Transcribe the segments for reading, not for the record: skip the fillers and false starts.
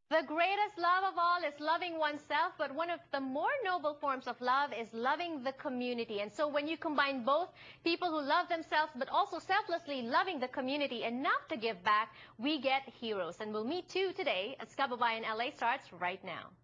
The greatest love of all is loving oneself, but one of the more noble forms of love is loving the community. And so when you combine both people who love themselves, but also selflessly loving the community enough to give back, we get heroes. And we'll meet two today as Kababayan LA starts right now.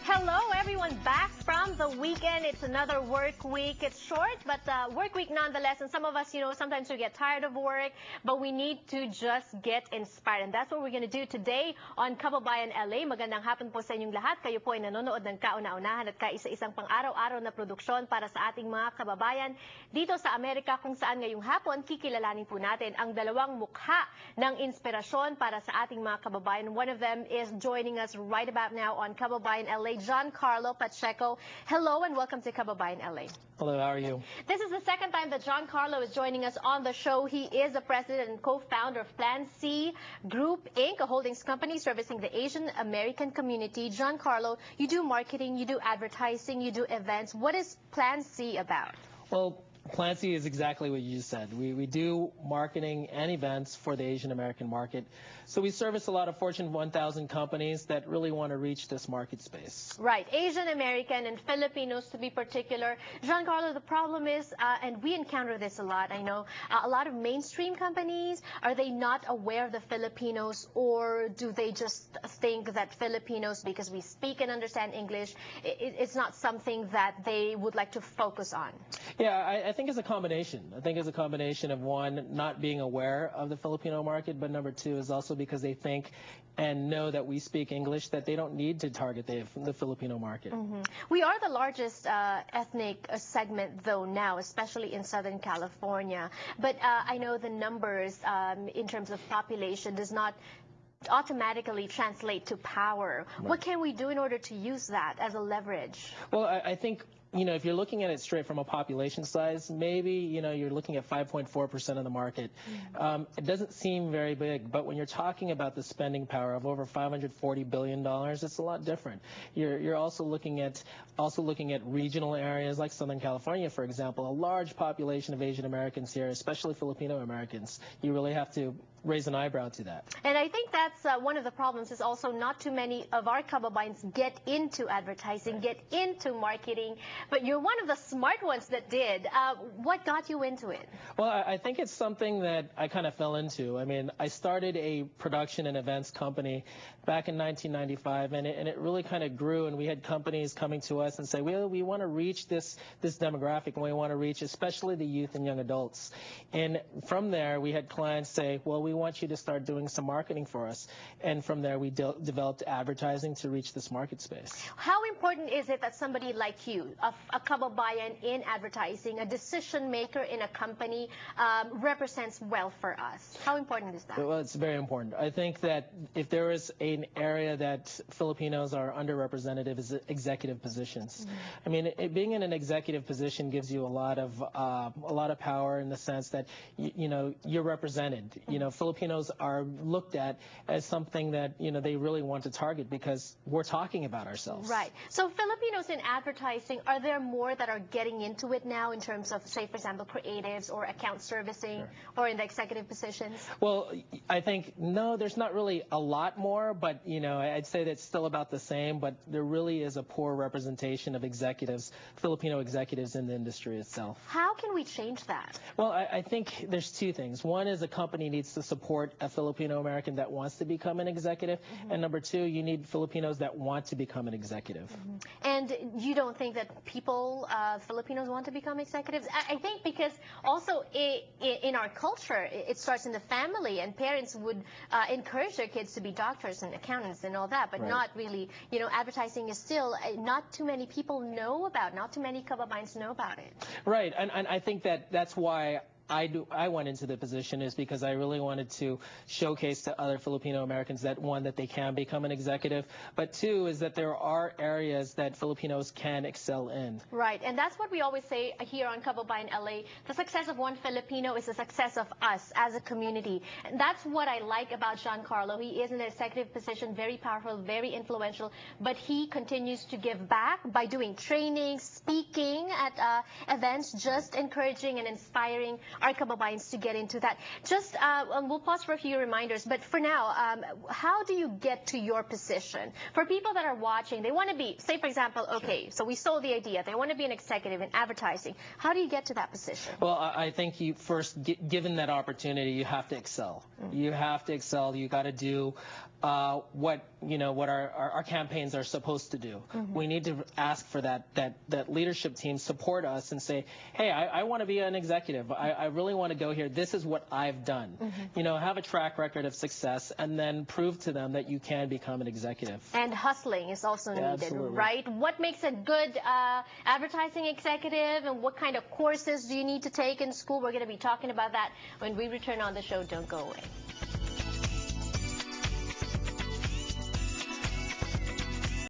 Hello, everyone, back from the weekend. It's another work week. It's short, but work week nonetheless. And some of us, sometimes we get tired of work, but we need to just get inspired. And that's what we're going to do today on Kababayan LA. Magandang hapon po sa inyong lahat. Kayo po ay nanonood ng kauna-unahan at kaisa-isang pang-araw-araw na produksyon para sa ating mga kababayan dito sa Amerika, kung saan ngayong hapon kikilalanin po natin ang dalawang mukha ng inspirasyon para sa ating mga kababayan. One of them is joining us right about now on Kababayan LA. Giancarlo Pacheco. Hello and welcome to Kababayan LA. Hello, how are you? This is the second time that Giancarlo is joining us on the show. He is the president and co-founder of Plan C Group, Inc., a holdings company servicing the Asian American community. Giancarlo, you do marketing, you do advertising, you do events. What is Plan C about? Well, Plan C is exactly what you just said. We do marketing and events for the Asian American market. So we service a lot of Fortune 1000 companies that really want to reach this market space. Right. Asian American and Filipinos to be particular. Giancarlo, the problem is, and we encounter this a lot, I know, a lot of mainstream companies, are they not aware of the Filipinos, or do they just think that Filipinos, because we speak and understand English, it's not something that they would like to focus on? Yeah, I think it's a combination. I think it's a combination of, one, not being aware of the Filipino market, but number two is also because they think and know that we speak English, that they don't need to target the Filipino market. We are the largest ethnic segment, though, now, especially in Southern California. But I know the numbers in terms of population does not automatically translate to power. Right. What can we do in order to use that as a leverage? Well, I think, if you're looking at it straight from a population size, maybe, you're looking at 5.4% of the market. It doesn't seem very big, but when you're talking about the spending power of over $540 billion, it's a lot different. You're also looking at regional areas like Southern California, for example, a large population of Asian Americans here, especially Filipino Americans. You really have to raise an eyebrow to that. And I think that's one of the problems, is also not too many of our kababayans get into advertising, get into marketing, but you're one of the smart ones that did. What got you into it? Well, I think it's something that I kind of fell into. I mean, I started a production and events company back in 1995, and it really kind of grew, and we had companies coming to us and say, well, we want to reach this demographic, and we want to reach especially the youth and young adults. And from there, we had clients say, well, we want you to start doing some marketing for us. And from there, we developed advertising to reach this market space. How important is it that somebody like you, a kababayan in advertising, a decision maker in a company, represents well for us? How important is that? Well, it's very important. I think that if there is an area that Filipinos are underrepresented is executive positions. I mean, being in an executive position gives you a lot of power in the sense that you're represented. Filipinos are looked at as something that they really want to target because we're talking about ourselves. Right. So Filipinos in advertising, are there more that are getting into it now in terms of, say, for example, creatives or account servicing, sure, or in the executive positions? Well, I think no, there's not really a lot more, but I'd say that's still about the same. But there really is a poor representation of executives, Filipino executives in the industry itself. How can we change that? Well, I think there's two things. One is a company needs to support a Filipino American that wants to become an executive, and number two, you need Filipinos that want to become an executive. And you don't think that Filipinos want to become executives? I think because also in our culture, it starts in the family, and parents would encourage their kids to be doctors and accountants and all that, but right, not really, advertising is still not too many people know about, not too many kababayans know about it. Right, and I think that's why I went into the position is because I really wanted to showcase to other Filipino Americans that, one, that they can become an executive, but two, is that there are areas that Filipinos can excel in. Right, and that's what we always say here on Kababayan LA. The success of one Filipino is the success of us as a community. And that's what I like about Giancarlo. He is in an executive position, very powerful, very influential, but he continues to give back by doing training, speaking at events, just encouraging and inspiring our Kababayans to get into that. Just, we'll pause for a few reminders, but for now, how do you get to your position? For people that are watching, they want to be, say for example, okay, so we sold the idea, they want to be an executive in advertising. How do you get to that position? Well, I think you first, given that opportunity, you have to excel. You have to excel. You got to do what our campaigns are supposed to do. We need to ask for that leadership team support us and say, hey, I want to be an executive. I really want to go here. This is what I've done. Have a track record of success and then prove to them that you can become an executive. And hustling is also needed, absolutely. Right? What makes a good advertising executive, and what kind of courses do you need to take in school? We're going to be talking about that when we return on the show. Don't go away.